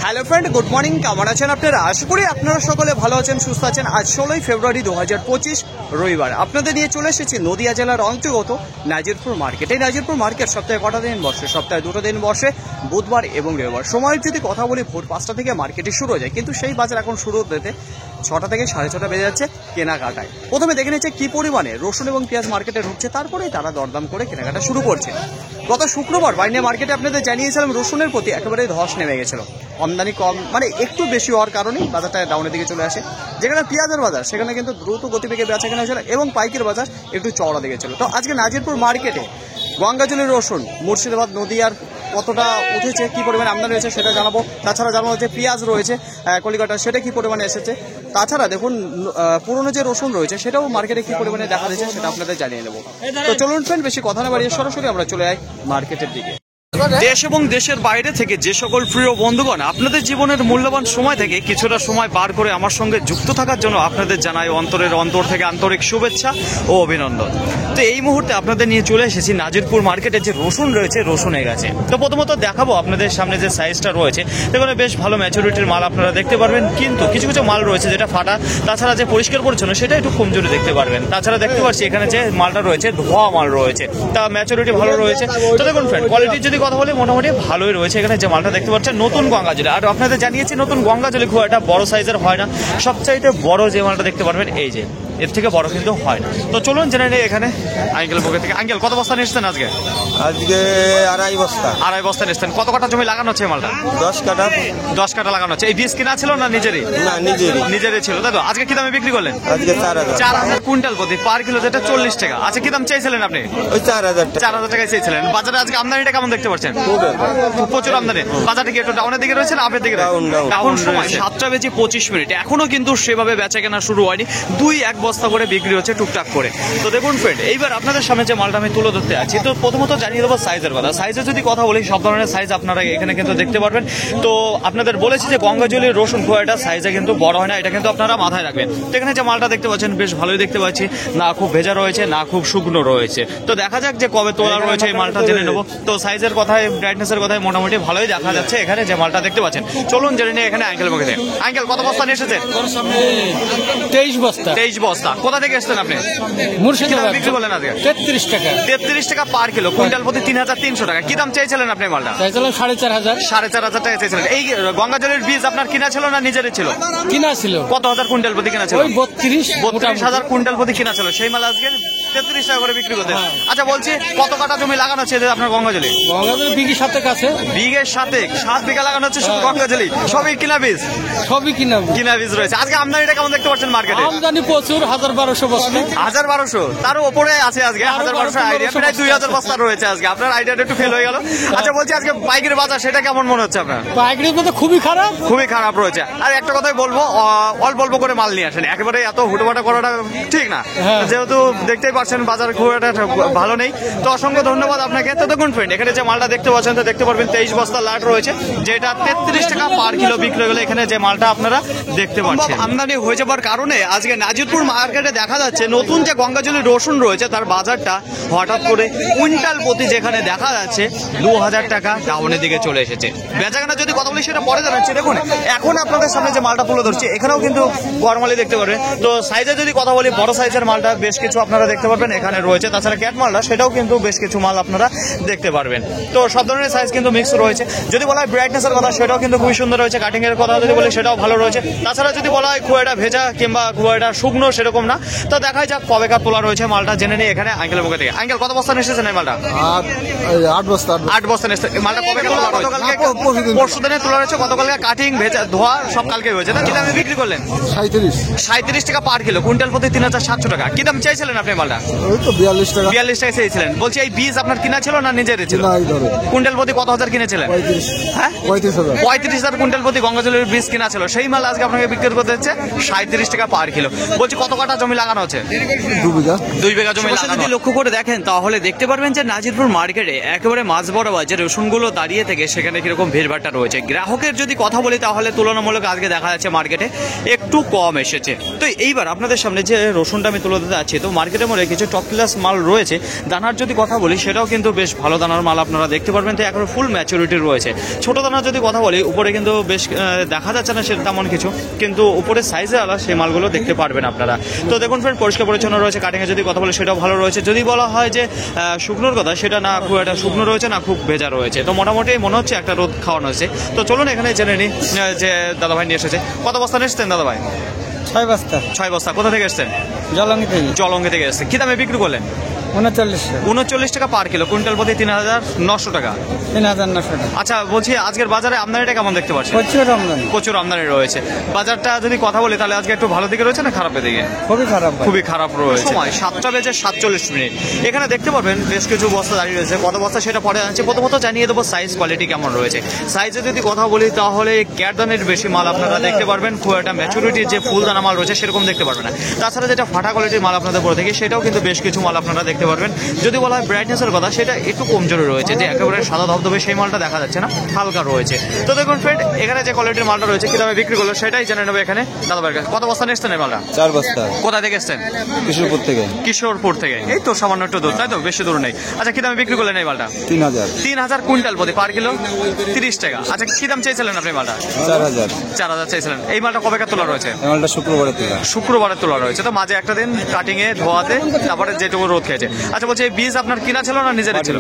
Hello friend, good morning. কেমন আছেন আপনারা? আশা করি আপনারা সকলে ভালো আছেন, সুস্থ আছেন। আজ 16ই ফেব্রুয়ারি 2025 রবিবার আপনাদের নিয়ে চলে এসেছি নদিয়া জেলার অন্তর্গত নাজিরপুর মার্কেট। এই নাজিরপুর মার্কেট সপ্তাহে কটা দিন বসে? সপ্তাহে 2 দিন বসে, বুধবার এবং রবিবার। সময়ের যদি কথা বলি, ভোর 5টা থেকে মার্কেটে শুরু হয়ে যায়, কিন্তু সেই বাজার এখন শুরু হতে 6টা থেকে 6:30 বেজে যাচ্ছে কেনাকাটায়। প্রথমে দেখে নিচ্ছে কী পরিমাণে রসুন এবং পেঁয়াজ মার্কেটে ঢুকছে, তারপরেই তারা দরদাম করে কেনাকাটা শুরু করছে। গত শুক্রবার বাইনে মার্কেটে আপনাদের জানিয়েছিলাম রসুনের প্রতি একেবারে ধস নেমে গেছিল। আমদানি কম, মানে একটু বেশি হওয়ার কারণেই বাজারটা ডাউনের দিকে চলে আসে। যেখানে পেঁয়াজের বাজার সেখানে কিন্তু দ্রুত গতিবেগে বেচা কেনা হয়েছিল এবং পাইকারি বাজার একটু চওড়া দিকে ছিল। তো আজকে নাজিরপুর মার্কেটে গঙ্গাজলের রসুন মুর্শিদাবাদ নদিয়ার কতটা উঠেছে, কী পরিমাণে আমদানি হয়েছে সেটা জানাবো। তাছাড়া জানাবো যে পেঁয়াজ রয়েছে কলিকাতা, সেটা কী পরিমাণে এসেছে। তাছাড়া দেখুন পুরনো যে রসুন রয়েছে সেটাও মার্কেটে কী পরিমাণে দেখা দিয়েছে সেটা আপনাদের জানিয়ে নেবো। তো চলুন ফ্রেন্ড, বেশি কথা না বাড়িয়ে সরাসরি আমরা চলে যাই মার্কেটের দিকে। দেশ এবং দেশের বাইরে থেকে যে সকল প্রিয় বন্ধুগণ আপনাদের জীবনের মূল্যবান সময় থেকে কিছুটা সময় বার করে আমার সঙ্গে যুক্ত থাকার জন্য আপনাদের জানাই অন্তরের অন্তর থেকে আন্তরিক শুভেচ্ছা ও অভিনন্দন। তো এই মুহূর্তে আপনাদের নিয়ে চলে এসেছি নাজিরপুর মার্কেটে যে রসুন রয়েছে, রসুনে গেছে। তো প্রথমত দেখাবো আপনাদের সামনে যে সাইজটা রয়েছে, সেখানে বেশ ভালো ম্যাচুরিটির মাল আপনারা দেখতে পারবেন, কিন্তু কিছু কিছু মাল রয়েছে যেটা ফাটা। তাছাড়া যে পরিষ্কার পরিচ্ছন্ন সেটা একটু কমজোরি দেখতে পারবেন। তাছাড়া দেখতে পাচ্ছি এখানে যে মালটা রয়েছে ধোয়া মাল রয়েছে, তা ম্যাচুরিটি ভালো রয়েছে। তো দেখুন ফ্রেন্ড, কোয়ালিটির যদি কথা বলি মোটামুটি ভালোই রয়েছে। এখানে যে মালটা দেখতে পাচ্ছেন নতুন গঙ্গাজলি, আর আপনাদের জানিয়েছি নতুন গঙ্গাজলি খুব একটা বড় সাইজের হয় না। সবচাইতে বড় যে মালটা দেখতে পারবেন এই যে, এর থেকে বড় কিন্তু হয় না। তো চলুন জেনে নিই এখানে আঙ্কেল পকেট থেকে। আঙ্কেল কত বস্তা নিয়ে এসছেন আজকে? আজকে আড়াই বস্তা নিয়ে এসছেন। কত কাটা জমি লাগানো হচ্ছে মালটা? 10 কাটা লাগানো হচ্ছে। এই বীজ কিনা ছিল না নিজেরই? না, নিজেরই ছিল, তাই তো? আজকে কি দামে বিক্রি করলেন? আজকে 4,000 কুইন্টাল প্রতি, পার কিলো যেটা 40 টাকা। আচ্ছা, কি দাম চাইছিলেন আপনি? ওই 4,000 টাকায় চাইছিলেন। বাজারে আজকে আমদানিটা কেমন দেখতে পাচ্ছেন? প্রচুর আমদানি। বাজারটা কি একটু ডাউনের দিকে রয়েছে না আপের দিকে? ডাউন। সময় 7:25 এখনো কিন্তু সেভাবে বেচা কেনা শুরু হয়নি। 2-1 বস্তা করে বিক্রি হচ্ছে টুকটাক করে। তো দেখুন ফ্রেন্ড, এইবার আপনাদের সামনে যে মালটা আমি তুলে ধরতে আছি, তো প্রথমত জানিয়ে দেবো সাইজের কথা। সাইজের যদি কথা বলি, সব ধরনের সাইজ আপনারা এখানে কিন্তু দেখতে পারবেন। তো আপনাদের বলেছি যে গঙ্গাজলির রসুন খুব একটা সাইজে কিন্তু বড় হয় না, এটা কিন্তু আপনারা মাথায় রাখবেন। তো এখানে যে মালটা দেখতে পাচ্ছেন বেশ ভালোই দেখতে পাচ্ছি, না খুব ভেজা রয়েছে না খুব শুকনো রয়েছে। তো দেখা যাক যে কবে তোলা রয়েছে এই মালটা জেনে নেবো। তো সাইজের কথায়, ব্রাইটনেসের কথায় মোটামুটি ভালোই দেখা যাচ্ছে এখানে যে মালটা দেখতে পাচ্ছেন। চলুন জেনে নিয়ে এখানে আঙ্কেল মুখে। আঙ্কেল কত বস্তা নিয়ে এসেছেন? 23 বস্তা। কোথা থেকে এসেছেন আপনি? মুর্শিদাবাদ। বিক্রি করলেন আজকে 33 টাকা পার কিলো, কুইন্টাল প্রতি 3,300 টাকা। কি দাম চাইছিলেন আপনি মালটা? চাইছিলাম 4,500 টাকা চাইছিলেন। এই গঙ্গাজলের বীজ আপনার কিনা ছিল না নিজেরই ছিল? কিনা ছিল। কত হাজার কুইন্টাল প্রতি কিনা ছিল? 32,000 কুইন্টাল প্রতি কিনা ছিল। সেই মাল আজকে 33 টাকা করে বিক্রি করতেন। আচ্ছা বলছি, কত কাটা জমি লাগানো হচ্ছে আপনার গঙ্গাজলি? বিঘে 7 আছে। বিঘে 7 বিঘা লাগানো হচ্ছে শুধু গঙ্গাজলি? সবই কিনা বীজ? সবই কিনা বীজ রয়েছে। আজকে আমদানিটা কেমন দেখতে পাচ্ছেন মার্কেটে? আমদানি প্রচুর, 1,200 বস্তা। 1,200 তার উপরে আছে আজকে। 1,200 আইডিয়া, প্রায় 2,000 বস্তা রয়েছে আজকে। আপনার আইডিয়াটা একটু ফেল হয়ে গেল। আচ্ছা বলছি, আজকে পাইকারি বাজার সেটা কেমন মনে হচ্ছে আপনার? পাইকারি বাজার খুবই খারাপ রয়েছে। আর একটা কথাই বলবো, অল্প অল্প করে মাল নিয়ে আসেন, একেবারে এত হুটোপাটা করাটা ঠিক না। যেহেতু দেখতেই পাচ্ছেন বাজার খুব একটা ভালো নেই। তো অসংখ্য ধন্যবাদ আপনাকে। তো দেখুন ফ্রেন্ড, এখানে যে মালটা দেখতে পাচ্ছেন, তো দেখতে পারবেন 23 বস্তা লাট রয়েছে, যেটা 33 টাকা পার কিলো বিক্রি হলে এখানে যে মালটা আপনারা দেখতে পাচ্ছেন। আমদানি হয়ে যাবার কারণে আজকে নাজিরপুর মার্কেটে দেখা যাচ্ছে নতুন যে গঙ্গাজলির রসুন রয়েছে তার বাজারটা হঠাৎ করে কুইন্টাল প্রতি যেখানে দেখা যাচ্ছে 2,000 টাকা ডাউনের দিকে চলে এসেছে। বেচাকেনা যদি কথা বলি সেটা পরে জানাচ্ছি। দেখুন এখন আপনাদের সামনে যে মালটা তুলে ধরছি, এখানেও কিন্তু গরমালি দেখতে পারবেন। তো সাইজে যদি কথা বলি, বড় সাইজের মালটা বেশ কিছু আপনারা দেখতে পারবেন এখানে রয়েছে। তাছাড়া ক্যাট মালটা সেটাও কিন্তু বেশ কিছু মাল আপনারা দেখতে পারবেন। তো সব ধরনের সাইজ কিন্তু মিক্স রয়েছে। যদি বলা হয় ব্রাইটনেসের কথা, সেটাও কিন্তু খুবই সুন্দর রয়েছে। কাটিং এর কথা যদি বলি, সেটাও ভালো রয়েছে। তাছাড়া যদি বলা হয় খুব একটা ভেজা কিংবা খুব একটা শুকনো সেরকম না। তো দেখা যাক কবে কার তোলা রয়েছে মালটা জেনে নিই এখানে আঙ্কেল মুখে থেকে। আঙ্কেল কত বস্তা নিয়ে এসেছেন এই মালটা? 8 বস্তা নিয়ে এসেছেন। মালটা কবে তোলা? পরশু দিনে তোলা রয়েছে। গতকালকে কাটিং, ভেজা, ধোয়া সব কালকে হয়েছে না? কি দামে বিক্রি করলেন? 37 টাকা পার কিলো, কুইন্টাল প্রতি 3,700 টাকা। কি দাম চাইছিলেন আপনি মালটা? 42 টাকা চাইছিলেন। বলছি এই বীজ আপনার কিনা ছিল না নিজেরই ছিল? কুইন্টাল প্রতি কত হাজার কিনেছিলেন? 35,000 কুইন্টাল প্রতি গঙ্গাজলের বীজ কিনা ছিল। সেই মাল আজকে আপনাকে বিক্রি করতে হচ্ছে 37 টাকা পার কিলো। বলছি কত কাটা জমি লাগানো হচ্ছে? 2 বিঘা জমি লাগানো। যদি লক্ষ্য করে দেখেন তাহলে দেখতে পারবেন যে নাজিরপুর মার্কেটে একেবারে মাঝ বরাবর যে রসুনগুলো দাঁড়িয়ে থেকে সেখানে কিরকম ভিড়ভাট্টা রয়েছে। গ্রাহকের যদি কথা বলি তাহলে তুলনামূলক আজকে দেখা যাচ্ছে মার্কেটে একটু কম এসেছে। তো এইবার আপনাদের সামনে যে রসুনটা আমি তুলে দিতে যাচ্ছি, তো মার্কেটের মধ্যে কিছু টপ ক্লাস মাল রয়েছে। দানার যদি কথা বলি সেটাও কিন্তু বেশ ভালো দানার মাল আপনারা দেখতে পারবেন। তো এখন ফুল ম্যাচুরিটি রয়েছে। ছোট দানার যদি কথা বলি উপরে কিন্তু বেশ দেখা যাচ্ছে না সেটা তেমন কিছু, কিন্তু উপরে সাইজে আলাদা সেই মালগুলো দেখতে পারবেন আপনারা। তো দেখুন ফ্রেন্ড পরিষ্কার পরিচ্ছন্ন রয়েছে। কাটিংয়ে যদি কথা বলি সেটাও ভালো রয়েছে। যদি বলা হয় যে শুকনোর কথা, সেটা না খুব একটা শুকনো রয়েছে না খুব ভেজা রয়েছে। তো মোটামুটি মনে হচ্ছে একটা রোদ খাওয়ানো হয়েছে। তো চলুন এখানে জেনে নিই যে দাদাভাই নিয়ে এসেছে। কত বস্তা নিয়ে এসছেন দাদাভাই? 6 বস্তা। 6 বস্তা। কোথা থেকে এসছেন? জলঙ্গি থেকে। জলঙ্গি থেকে এসছে। কি দামে বিক্রি করলেন? 39 টাকা পার কিলো, কুইন্টাল প্রতি 3900 টাকা। 3900 টাকা। আচ্ছা বলছি আজকের বাজারে আমদানিটা কেমন দেখতে পাচ্ছেন? প্রচুর আমদানি রয়েছে। বাজারটা যদি কথা বলি তাহলে আজকে একটু ভালো দিকে রয়েছে না খারাপের দিকে? খুবই খারাপ রয়েছে। সময় 7:47। এখানে দেখতে পারবেন বেশ কিছু বস্তা দাঁড়িয়ে রয়েছে। কত বস্তা সেটা পরে আছে। প্রথমত জানিয়ে দেবো সাইজ কোয়ালিটি কেমন রয়েছে। সাইজে যদি কথা বলি তাহলে ক্যারদানের বেশি মাল আপনারা দেখতে পারবেন। খুব একটা ম্যাচুরিটির যে ফুলদানা মাল রয়েছে সেরকম দেখতে পারবেন না। তাছাড়া যেটা ফাটা কোয়ালিটির মাল আপনাদের পরে থেকে সেটাও কিন্তু বেশ কিছু মাল আপনারা দেখতে পারবেন। যদি বলা হয় ব্রাইটনেসের কথা, সেটা একটু কমজোরি রয়েছে, যে একেবারে সাদা ধবধবে সেই মালটা দেখা যাচ্ছে না, হালকা রয়েছে। তো দেখুন ফ্রেন্ড এখানে যে কোয়ালিটির মালটা রয়েছে কি দামে বিক্রি করলো সেটাই জেনে নেবো এখানে দাদাভাইয়ের কাছে। কত বস্তা নিয়ে এসছেন এই মালটা? 4 বস্তা। কোথা থেকে এসছেন? কিশোরপুর থেকে। এই তো সামান্য একটু দূর, তাই তো? বেশি দূর নেই। আচ্ছা কি দামে বিক্রি করলেন এই মালটা? 3000 কুইন্টাল প্রতি, পার কিলো 30 টাকা। আচ্ছা কি দাম চেয়েছিলেন আপনি মালটা? 4000 চেয়েছিলেন। এই মালটা কবেকার তোলা রয়েছে? শুক্রবারে তোলা রয়েছে। তো মাঝে একটা দিন কাটিং এ ধোয়াতে, তারপরে যেটুকু রোদ খেয়েছে। আচ্ছা বলছি এই বীজ আপনার কিনা ছিল না নিজের ছিল?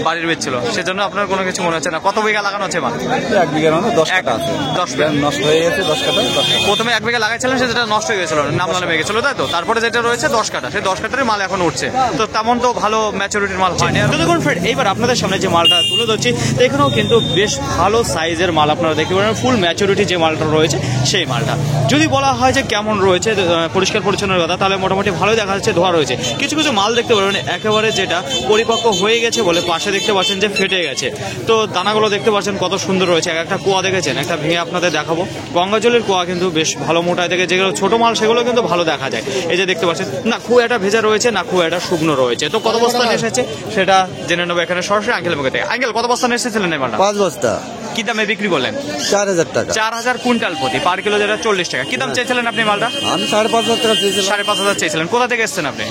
বাড়ির বীজ ছিল, সেজন্য আপনার কোনো কিছু মনে হচ্ছে না। কত বিঘা লাগানো হচ্ছে মাল? 1 বিঘার মতো 10 কাটা আছে। 10 বিঘা নষ্ট হয়ে গেছে। 10 কাটা। প্রথমে 1 বিঘা লাগাইছিলেন, সেটা নষ্ট হয়ে গেছিল, নামলালে হয়ে গেছিল, তাই তো? তারপরে যেটা রয়েছে 10 কাটা, সেই 10 কাটারই মাল এখন উঠছে। তো তেমন তো ভালো ম্যাচুরিটির মাল হয়নি। দেখুন ফ্রেন্ড এইবার আপনাদের সামনে যে মালটা তুলে ধরছি, এখানেও কিন্তু বেশ ভালো সাইজের মাল আপনারা দেখতে পারেন। ফুল ম্যাচুরিটি যে মালটা রয়েছে সেই মালটা যদি বলা হয় যে কেমন রয়েছে পরিষ্কার পরিচ্ছন্নের কথা, তাহলে মোটামুটি ভালোই দেখা যাচ্ছে, ধোয়া রয়েছে। কিছু কিছু মাল দেখতে পারবেন একেবারে যেটা পরিপক্ক হয়ে গেছে বলে পাশে দেখতে পাচ্ছেন যে ফেটে গেছে। তো দানাগুলো দেখতে পাচ্ছেন কত সুন্দর রয়েছে। একটা কুয়া দেখেছেন, একটা ভেঙে আপনাদের দেখাবো। গঙ্গা জলের কুয়া কিন্তু বেশ ভালো মোটায় থেকে, যেগুলো ছোট মাল সেগুলো কিন্তু ভালো দেখা যায়। এই যে দেখতে পাচ্ছেন না খুব একটা ভেজা রয়েছে না খুব একটা শুকনো রয়েছে। তো কত বস্তা নিয়ে এসেছে সেটা জেনে নেবো এখানে সরাসরি আঙ্কেলের মুখে থেকে। আঙ্কেল কত বস্তা নিয়ে এসেছিলেন এই মালটা? 5 বস্তা। কি দামে বিক্রি করলেন? 4000 টাকা। 4000 কুইন্টাল প্রতি, পার কিলো যেটা 40 টাকা। কি দাম চেয়েছিলেন আপনি মালটা? আমি 5500 টাকা চেয়েছিলাম। 5500 চেয়েছিলেন। কোথা থেকে এসেছেন আপনি?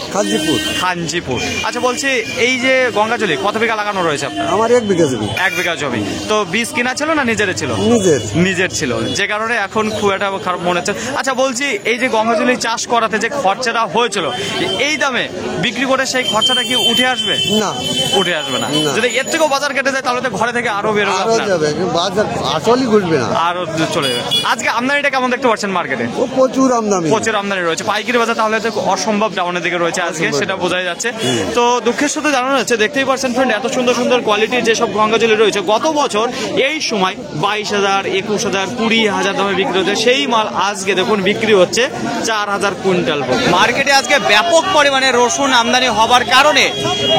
খানজিপুর। আচ্ছা বলছি এই যে গঙ্গাজলি কত বিঘা লাগানো রয়েছে আপনার? আমার 1 বিঘা জমি। 1 বিঘা জমি। তো বীজ কিনা ছিল না নিজের ছিল? নিজের ছিল, যে কারণে এখন খুব একটা খারাপ মনে হচ্ছে। আচ্ছা বলছি এই যে গঙ্গাজলি চাষ করাতে যে খরচাটা হয়েছিল, এই দামে বিক্রি করে সেই খরচাটা কি উঠে আসবে? না, উঠে আসবে না। যদি এর থেকেও বাজার কেটে যায় তাহলে তো ঘরে থেকে আরো বেরোবে, বাজার আসলেই ঘুরবে না, আরো চলে যাবে। আজকে আমদানিটা কেমন দেখতে পাচ্ছেন মার্কেটে? প্রচুর আমদানি রয়েছে। পাইকারি বাজার তাহলে তো অসম্ভব ডাউনের দিকে রয়েছে আজকে, সেটা বোঝাই যাচ্ছে। তো দুঃখের সাথে জানানো যাচ্ছে, দেখতেই পাচ্ছেন ফ্রেন্ড এত সুন্দর সুন্দর কোয়ালিটির যেসব গঙ্গাজলি রয়েছে, গত বছর এই সময় 22,000, 21,000, 20,000 দামে বিক্রি হচ্ছে সেই মাল আজকে দেখুন বিক্রি হচ্ছে 4000 কুইন্টাল। মার্কেটে আজকে ব্যাপক পরিমাণে রসুন আমদানি হবার কারণে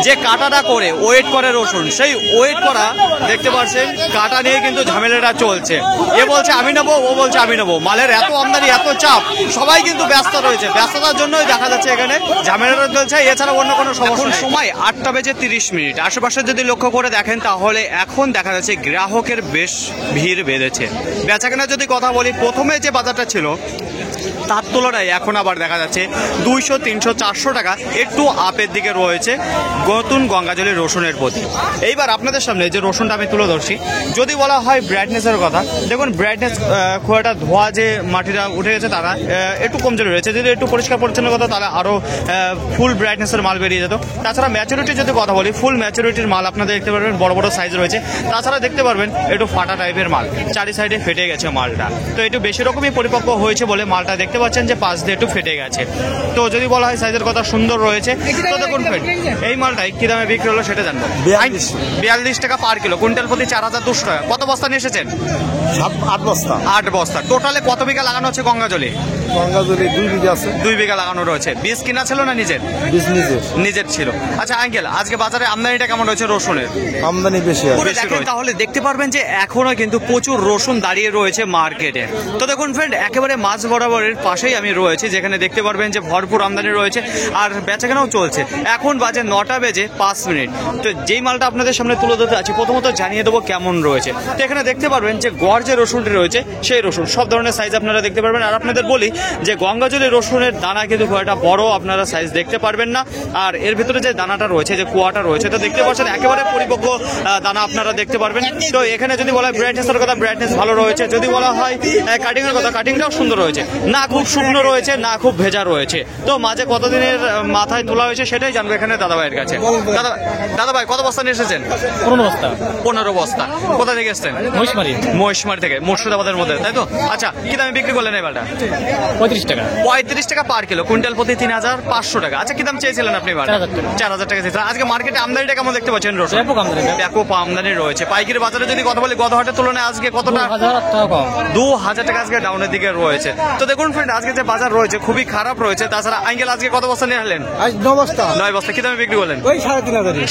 যে কাটাটা করে ওয়েট করে রসুন, সেই ওয়েট করা দেখতে পাচ্ছেন কাটা নিয়ে কিন্তু ঝামেলাটা চলছে। এ বলছে আমি নেবো, ও বলছে আমি নেবো। মালের এত আমদানি, এত চাপ, সবাই কিন্তু ব্যস্ত রয়েছে। ব্যস্ততার জন্যই দেখা যাচ্ছে এখানে ঝামেলাটা চলছে, এছাড়া অন্য কোনো সমস্যা নেই। সময় 8:30। আশেপাশে যদি লক্ষ্য করে দেখেন তাহলে এখন দেখা যাচ্ছে গ্রাহকের বেশ ভিড় বেড়েছে। বেচাকেনা যদি কথা বলি, প্রথমে যে বাজারটা ছিল তার তুলনায় এখন আবার দেখা যাচ্ছে 200, 300, 400 টাকা একটু আপের দিকে রয়েছে নতুন গঙ্গাজলি রসুনের প্রতি। এইবার আপনাদের সামনে যে রসুনটা আমি তুলে ধরছি, যদি বলা হয় ব্রাইটনেসের কথা, দেখুন ব্রাইটনেস খুব একটা ধোয়া যে মাটিটা উঠে গেছে তারা একটু কমজোরি রয়েছে। যদি একটু পরিষ্কার পরিচ্ছন্ন কথা তাহলে আরও ফুল ব্রাইটনেসের মাল বেরিয়ে যেত। তাছাড়া ম্যাচুরিটি যদি কথা বলি, ফুল ম্যাচুরিটির মাল আপনাদের দেখতে পারবেন, বড় বড় সাইজ রয়েছে। তাছাড়া দেখতে পারবেন একটু ফাটা টাইপের মাল, চারি সাইডে ফেটে গেছে মালটা। তো একটু বেশি রকমই পরিপক্ক হয়েছে বলে মালটা দেখতে পাচ্ছেন যে পাশ দিয়ে একটু ফেটে গেছে। তো যদি বলা হয় সাইজের কথা সুন্দর রয়েছে। তো দেখুন এই মালটাই কি দামে বিক্রি হলো সেটা জানবো। 42 টাকা পার কিলো, কুইন্টাল প্রতি 4200 টাকা। কত বস্তা নিয়ে এসেছেন? 8 বস্তা। টোটালে কত বিঘা লাগানো হচ্ছে গঙ্গাজলি? 2 বিঘা আছে। 2 বিঘা লাগানো রয়েছে। বীজ কিনা ছিল না নিজের? নিজের ছিল। আচ্ছা আঙ্কেল আজকে বাজারে আমদানিটা কেমন রয়েছে রসুনের? আমদানি বেশি রয়েছে। তাহলে দেখতে পারবেন যে এখনো কিন্তু প্রচুর রসুন দাঁড়িয়ে রয়েছে মার্কেটে। তো দেখুন ফ্রেন্ড একেবারে মাঝ বরাবরের পাশেই আমি রয়েছি, যেখানে দেখতে পারবেন যে ভরপুর আমদানি রয়েছে আর বেচাকেনাও চলছে। এখন বাজে 9:05। তো যেই মালটা আপনাদের সামনে তুলে ধরতে আছি, প্রথমত জানিয়ে দেবো কেমন রয়েছে। তো এখানে দেখতে পারবেন যে গড় যে রসুনটি রয়েছে সেই রসুন সব ধরনের সাইজ আপনারা দেখতে পারবেন। আর আপনাদের বলি যে গঙ্গাজলি রসুনের দানা কিন্তু খুব একটা বড় আপনারা সাইজ দেখতে পারবেন না। আর এর ভিতরে যে দানাটা রয়েছে, যে কুয়াটা রয়েছে, তো দেখতে পাচ্ছেন একেবারে পরিপক্ক দানা আপনারা দেখতে পারবেন। তো এখানে যদি বলা হয় ব্রাইটনেসের কথা, ব্রাইটনেস ভালো রয়েছে। যদি বলা হয় কাটিং এর কথা, কাটিংটাও সুন্দর রয়েছে, না খুব শুকনো রয়েছে না খুব ভেজা রয়েছে। তো মাঝে কতদিনের মাথায় তোলা হয়েছে সেটাই জানবো এখানে দাদা ভাইয়ের কাছে। দাদা ভাই কত বস্তা নিয়ে এসেছেন? 15 বস্তা। 15 বস্তা। কোথা থেকে এসেছেন? মহিষমারি থেকে, মুর্শিদাবাদের মধ্যে, তাই তো? আচ্ছা, কি দামে বিক্রি করলেন এবারটা? 35 টাকা। 35 টাকা পার কিলো, কুইন্টাল প্রতি 3500 টাকা। আচ্ছা, কি দাম চেয়েছিলেন আপনি এবার? 4000 টাকা চেয়েছিলেন। আজকে মার্কেটে আমদানিটা কেমন দেখতে পাচ্ছেন? ব্যাপক আমদানি রয়েছে। পাইকারি বাজারে যদি কথা বলি, গত হাটের তুলনায় আজকে কতটা? 2000 টাকা আজকে ডাউনের দিকে রয়েছে। তো দেখুন ফ্রেন্ড, আজকে যে বাজার রয়েছে খুবই খারাপ রয়েছে। তাছাড়া আঙ্কেল আজকে কত বস্তা নিয়ে আসলেন? 9 বস্তা। কি দামে বিক্রি করলেন?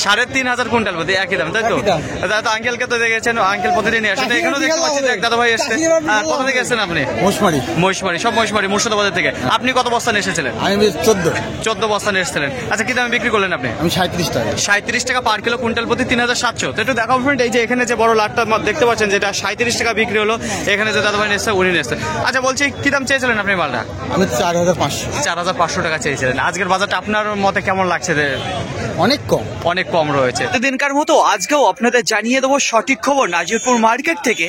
3500 কুইন্টাল প্রতি, একই দাম, তাই তো? দাদা আঙ্কেলকে তো দেখেছেন, আঙ্কেল প্রতিদিন নিয়ে আসেন। এখানেও দেখতে পাচ্ছি যে দাদা ভাই এসেছে। কোথা থেকে এসেছেন আপনি? মহিষমারি, সব মহিষমারি, মুর্শিদাবাদের থেকে। আপনি কত বস্তা নিয়ে এসেছিলেন? আমি 14 বস্তা নিয়ে এসেছিলেন। আচ্ছা, কি দামে বিক্রি করলেন আপনি? আমি 37 টাকা। 37 টাকা পার কিলো, কুইন্টাল প্রতি 3700। তো একটু দেখাবো ফ্রেন্ড, এই যে এখানে যে বড় লাটটা দেখতে পাচ্ছেন, যেটা 37 টাকা বিক্রি হলো, এখানে যে দাদা ভাই নিয়ে এসছে, উনি নিয়ে এসছে। আচ্ছা, বলছি কি দাম চেয়েছিলেন আপনি মালটা? আমি 4500। 4500 টাকা চেয়েছিলেন। আজকের বাজারটা আপনার মতে কেমন লাগছে? অনেক কম রয়েছে। দিনকার মতো আজকেও আপনাদের জানিয়ে দেবো সঠিক খবর নাজিরপুর মার্কেট থেকে।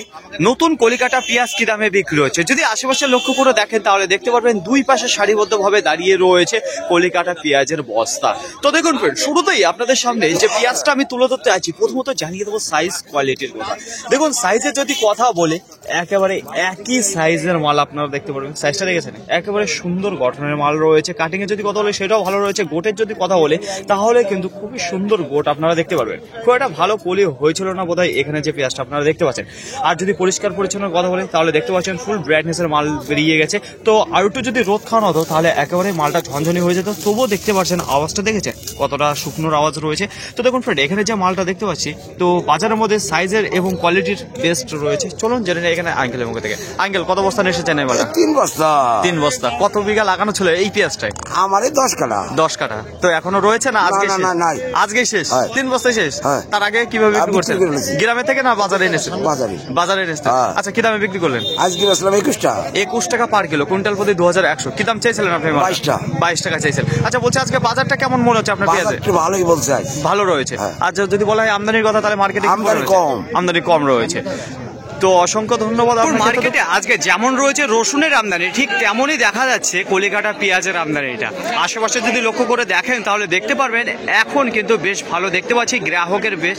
নতুন কলিকাটা পেঁয়াজ কি দামে বিক্রি হচ্ছে যদি আশেপাশে লক্ষ্য করে দেখেন, তাহলে দেখতে পারবেন দুই পাশে সারিবদ্ধভাবে দাঁড়িয়ে রয়েছে কলিকাটা পেঁয়াজের বস্তা। তো দেখুন ফ্রেন্ড, শুরুতেই আপনাদের সামনে যে পেঁয়াজটা আমি তুলে ধরতে আছি, প্রথমত জানিয়ে দেবো সাইজ কোয়ালিটির কথা। দেখুন, সাইজের যদি কথা বলে, একেবারে একই সাইজের মাল আপনারা দেখতে পারবেন। সাইজটা দেখেছেন, একেবারে সুন্দর গঠনের মাল রয়েছে। কাটিং এর যদি কথা বলে সেটাও ভালো রয়েছে। গোটের যদি কথা বলে, তাহলে কিন্তু খুবই সুন্দর গোট আপনারা দেখতে পারবেন। খুব একটা ভালো কলি হয়েছিল না বোধহয় এখানে যে পেঁয়াজটা আপনারা দেখতে পাচ্ছেন। আর যদি পরিষ্কার পরিচ্ছন্ন কথা বলে, তাহলে দেখতে পাচ্ছেন ফুল ব্রাইটনেসের মাল বেরিয়ে গেছে। তো আর একটু যদি রোদ খাওয়ানো হতো, তাহলে একেবারে মালটা ঝনঝনি হয়ে যেত। তবুও দেখতে পাচ্ছেন আওয়াজটা দেখেছেন কতটা শুকনোর আওয়াজ রয়েছে। তো দেখুন ফ্রেন্ড, এখানে যে মালটা দেখতে পাচ্ছি, তো বাজারের মধ্যে সাইজের এবং কোয়ালিটির বেস্ট রয়েছে। চলুন জেনে নিই এখানে আঙ্কেলের মুখে থেকে। আঙ্কেল, কত বস্তা নিয়ে এসেছেন এই মালটা? 3 বস্তা। 3 বস্তা। কত বিঘা লাগানো ছিল এই পেঁয়াজটায়? আমারে 10 কাটা। 10 কাটা। তো এখনো রয়েছে না? আজকে আজকে শেষ। 3 বস্তা শেষ। তার আগে কিভাবে বিক্রি করছেন? গ্রামে থেকে না বাজারে এনেছেন? বাজারে এনেছেন। আচ্ছা, কি দামে বিক্রি করলেন? আজকে বেচলাম 21 টাকা। 21 টাকা পার কিলো, কুইন্টাল প্রতি 2100। কি দাম চেয়েছিলেন আপনি? 22 টাকা চেয়েছেন। আচ্ছা, বলছি আজকে বাজারটা কেমন মনে হচ্ছে আপনার পেঁয়াজে? ভালোই বলছে, ভালো রয়েছে। আচ্ছা, যদি বলা হয় আমদানির কথা, তাহলে মার্কেটে আমদানি কম রয়েছে। তো অসংখ্য ধন্যবাদ। মার্কেটে আজকে যেমন রয়েছে রসুনের আমদানি, ঠিক তেমনই দেখা যাচ্ছে কলিকাটা পেঁয়াজের আমদানিটা। আশেপাশে যদি লক্ষ্য করে দেখেন, তাহলে দেখতে পারবেন এখন কিন্তু বেশ ভালো দেখতে পাচ্ছি, গ্রাহকের বেশ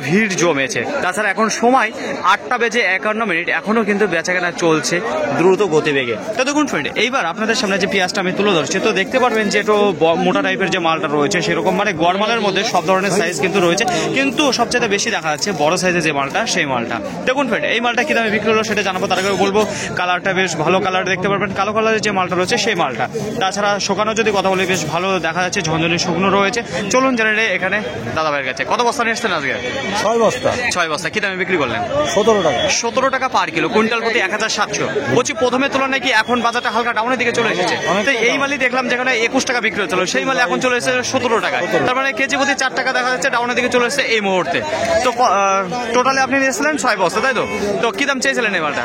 ভিড় জমেছে। তাছাড়া এখন সময় 8:51, এখনো কিন্তু বেচাকেনা চলছে দ্রুত গতিবেগে। তো দেখুন ফ্রেন্ড, এইবার আপনাদের সামনে যে পেঁয়াজটা আমি তুলে ধরছি, তো দেখতে পারবেন যে একটু মোটা টাইপের যে মালটা রয়েছে, সেরকম মানে গড়মালের মধ্যে সব ধরনের সাইজ কিন্তু রয়েছে, কিন্তু সবচেয়ে বেশি দেখা যাচ্ছে বড় সাইজের যে মালটা, সেই মালটা। দেখুন ফ্রেন্ড, এই মালটা কি দামে বিক্রি হলো সেটা জানাবো। তার আগে বলবো, কালারটা বেশ ভালো কালার দেখতে পারবেন, কালো কালারের যে মালটা রয়েছে সেই মালটা। তাছাড়া শুকানো যদি কথা বলি, বেশ ভালো দেখা যাচ্ছে, ঝনঝনি শুকনো রয়েছে। চলুন জেনে নেই এখানে দাদা ভাইয়ের কাছে। কত বস্তা নিয়ে এসছেন আজকে? 6 বস্তা। 6 বস্তা। কি দামে বিক্রি করলেন? 17 টাকা। 17 টাকা পার কিলো, কুইন্টাল প্রতি 1700। বলছি, প্রথমে তুলনায় কি এখন বাজারটা হালকা ডাউনের দিকে চলে এসেছে? তো এই মালই দেখলাম যেখানে 21 টাকা বিক্রি হচ্ছিল, সেই মাল এখন চলে এসেছে 17 টাকায়। তার মানে কেজি প্রতি 4 টাকা দেখা যাচ্ছে ডাউনের দিকে চলে এসেছে এই মুহূর্তে। তো টোটালি আপনি নিয়েছিলেন 6 বস্তা, তাই তো? তো কি দাম চেয়েছিলেন এই মালটা?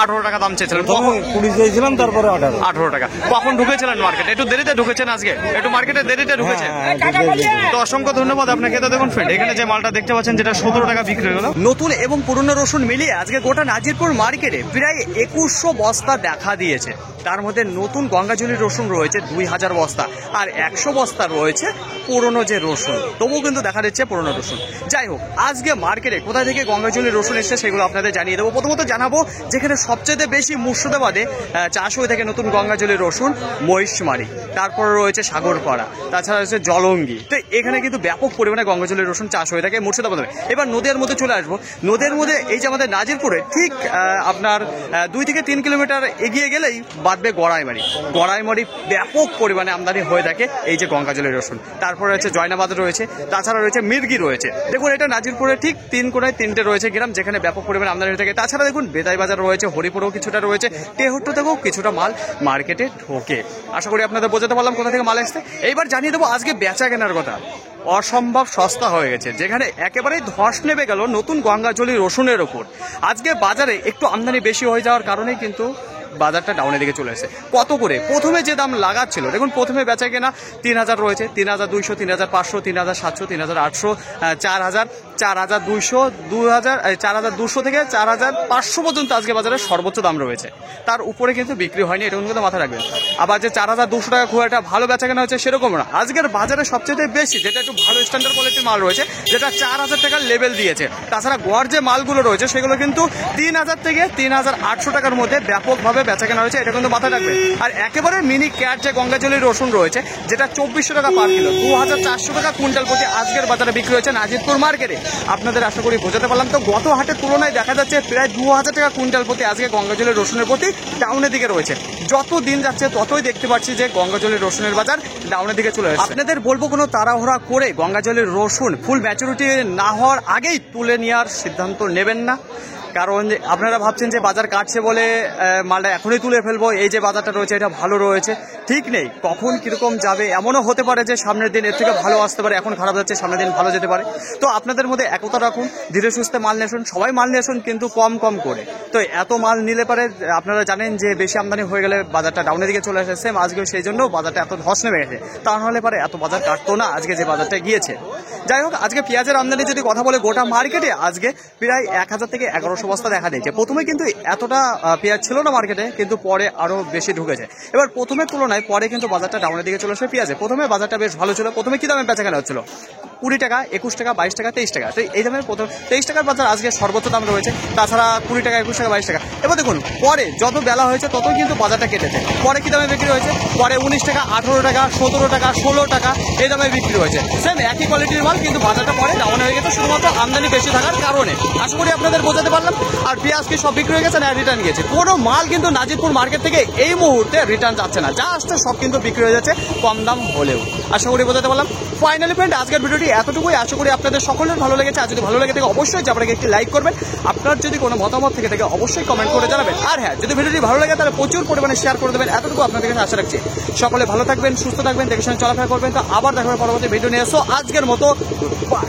18 টাকা দাম চেয়েছিলেন। 20 চেয়েছিলাম, তারপরে 18 টাকা। কখন ঢুকেছিলেন মার্কেটে? একটু দেরিতে ঢুকেছেন আজকে, একটু মার্কেটে দেরিতে ঢুকেছেন। তো অসংখ্য ধন্যবাদ আপনাকে। তো দেখুন ফ্রেন্ড, এখানে যে মালটা দেখতে পাচ্ছেন, যেটা 17 টাকা বিক্রি হলো। নতুন এবং পুরনো রসুন মিলিয়ে আজকে গোটা নাজিরপুর মার্কেটে প্রায় 2100 বস্তা দেখা দিয়েছে। তার মধ্যে নতুন গঙ্গাজলি রসুন রয়েছে 2000 বস্তা, আর 100 বস্তা রয়েছে পুরনো যে রসুন। তবুও কিন্তু দেখা যাচ্ছে পুরনো রসুন। যাই হোক, আজকে মার্কেটে কোথা থেকে গঙ্গাজলি রসুন এসছে সেগুলো আপনাদের জানিয়ে দেবো। প্রথমত জানাবো, যেখানে সবচেয়ে বেশি মুর্শিদাবাদে চাষ হয়ে থাকে নতুন গঙ্গাজলি রসুন, মহিষমারি, তারপর রয়েছে সাগরপাড়া, তাছাড়া রয়েছে জলঙ্গি। তো এখানে কিন্তু ব্যাপক পরিমাণে গঙ্গাজলি রসুন চাষ হয়ে থাকে মুর্শিদাবাদে। এবার নদীর মধ্যে চলে আসবো। নদীর মধ্যে এই যে আমাদের নাজিরপুরে ঠিক আপনার 2 থেকে 3 কিলোমিটার এগিয়ে গেলেই বাঁধবে গড়াইমারি। ব্যাপক পরিমাণে আমদানি হয়ে থাকে এই যে গঙ্গাজলি রসুন। তারপরে রয়েছে জয়নাবাদ রয়েছে, তাছাড়া রয়েছে মির্গি রয়েছে। দেখুন, এটা নাজিরপুরে ঠিক 3 কোণায় 3টে রয়েছে গ্রাম, যেখানে ব্যাপক পরিমাণে আমদানি হয়ে থাকে। তাছাড়া দেখুন, বেতাই বাজার রয়েছে, হরিপুরেও কিছুটা রয়েছে, টেহট্ট থেকেও কিছুটা মাল মার্কেটে ঢোকে। আশা করি আপনাদের বোঝাতে পারলাম কোথা থেকে মাল আসছে। এইবার জানিয়ে দেবো আজকে বেচা কেনার কথা। অসম্ভব সস্তা হয়ে গেছে, যেখানে একেবারেই ধস নেমে গেল নতুন গঙ্গাজলি রসুনের ওপর। আজকে বাজারে একটু আমদানি বেশি হয়ে যাওয়ার কারণেই কিন্তু বাজারটা ডাউনের দিকে চলে এসেছে। কত করে প্রথমে যে দাম লাগাচ্ছিল, দেখুন প্রথমে বেচা কেনা 3,000 রয়েছে, 3,200, 3,500, 3,700, 3,800, 4,000, 4,200, 2,000, 4,200 থেকে 4,500 পর্যন্ত আজকে বাজারে সর্বোচ্চ দাম রয়েছে। তার উপরে কিন্তু বিক্রি হয়নি, এটা কিন্তু মাথায় রাখবেন। আবার যে 4,200 টাকা খুব একটা ভালো বেচা কেনা হচ্ছে সেরকম না। আজকের বাজারে সবচেয়ে বেশি যেটা একটু ভালো স্ট্যান্ডার্ড কোয়ালিটির মাল রয়েছে, যেটা 4,000 টাকার লেভেল দিয়েছে। তাছাড়া গড় যে মালগুলো রয়েছে সেগুলো কিন্তু 3,000 থেকে 3,800 টাকার মধ্যে ব্যাপকভাবে বেচা কেনা হয়েছে, এটা কিন্তু মাথায় রাখবেন। আর একেবারে মিনি ক্যাট যে গঙ্গাজলি রসুন রয়েছে, যেটা 2,400 টাকা পার কিলো, 2,400 টাকা কুইন্টাল প্রতি আজকের বাজারে বিক্রি হয়েছে নাজিরপুর মার্কেটে। আপনাদের আশা করি বোঝাতে পারলাম। তো গত হাটের তুলনায় দেখা যাচ্ছে প্রায় 2,000 টাকা কুইন্টাল প্রতি আজকে গঙ্গাজলের রসুনের প্রতি ডাউনের দিকে রয়েছে। যত দিন যাচ্ছে ততই দেখতে পাচ্ছি যে গঙ্গাজলের রসুনের বাজার ডাউনের দিকে চলে আসছে। আপনাদের বলবো কোনো তাড়াহুড়া করে গঙ্গাজলের রসুন ফুল ম্যাচুরিটি না হওয়ার আগেই তুলে নেওয়ার সিদ্ধান্ত নেবেন না। কারণ আপনারা ভাবছেন যে বাজার কাটছে বলে মালটা এখনই তুলে ফেলবো, এই যে বাজারটা রয়েছে এটা ভালো রয়েছে, ঠিক নেই। কখন কীরকম যাবে, এমনও হতে পারে যে সামনের দিন এর থেকে ভালো আসতে পারে। এখন খারাপ যাচ্ছে, সামনের দিন ভালো যেতে পারে। তো আপনাদের মধ্যে একতা রাখুন, ধীরে সুস্থে মাল নিয়ে আসুন, সবাই মাল নিয়ে আসুন, কিন্তু কম কম করে। তো এত মাল নিলে পারে আপনারা জানেন যে বেশি আমদানি হয়ে গেলে বাজারটা ডাউনের দিকে চলে আসে। সেম আজকে সেই জন্য বাজারটা এত ধস নেমে গেছে, তা নাহলে পারে এত বাজার কাটতো না আজকে যে বাজারটা গিয়েছে। যাই হোক, আজকে পেঁয়াজের আমদানি যদি কথা বলে গোটা মার্কেটে আজকে প্রায় 1,000 থেকে 1,100 বস্তা দেখা দিয়েছে। প্রথমে কিন্তু এতটা পেঁয়াজ ছিল না মার্কেটে, কিন্তু পরে আরো বেশি ঢুকেছে। এবার প্রথমের তুলনায় পরে কিন্তু বাজারটা ডাউনের দিকে চলে আসে পেঁয়াজে। প্রথমে বাজারটা বেশ ভালো ছিল। প্রথমে কি দামে বেচা কেনা হচ্ছিল? 20 টাকা, 21 টাকা, 22 টাকা, 23 টাকা। তো এই দামের প্রথম 23 টাকার বাজার আজকে সর্বোচ্চ দাম রয়েছে। তাছাড়া 20 টাকা, 21 টাকা, 22 টাকা। এবার দেখুন পরে যত বেলা হয়েছে ততই কিন্তু বাজারটা কেটেছে। পরে কি দামে বিক্রি হয়েছে? পরে 19 টাকা, 18 টাকা, 17 টাকা, 16 টাকা এই দামে বিক্রি হয়েছে। সেম একই কোয়ালিটির মাল, কিন্তু বাজারটা পরে ডাউন হয়ে গেছে শুধুমাত্র আমদানি বেশি থাকার কারণে। আশা করি আপনাদের বোঝাতে পারলাম। আর পেঁয়াজ কি সব বিক্রি হয়ে গেছে না রিটার্ন গিয়েছে? কোনো মাল কিন্তু নাজিরপুর মার্কেট থেকে এই মুহূর্তে রিটার্ন যাচ্ছে না, যা আসছে সব কিন্তু বিক্রি হয়ে যাচ্ছে কম দাম হলেও। আশা করি বোঝাতে পারলাম। ফাইনালি ফ্রেন্ড, আজকের ভিডিওটি এতটুকুই। আশা করি আপনাদের সকলের ভালো লেগেছে। আর যদি ভালো লেগে থাকে অবশ্যই আপনাকে একটি লাইক করবেন। আপনার যদি কোনো মতামত থেকে থাকে অবশ্যই কমেন্ট করে জানাবেন। আর হ্যাঁ, যদি ভিডিওটি ভালো লাগে তাহলে প্রচুর পরিমাণে শেয়ার করে দেবেন। এতটুকু আপনাদের কাছে আশা রাখছি। সকলে ভালো থাকবেন, সুস্থ থাকবেন, দেখে শুনে চলাফেরা করবেন। তো আবার দেখা হবে পরবর্তী ভিডিও নিয়ে। সো আজকের মতো বাই।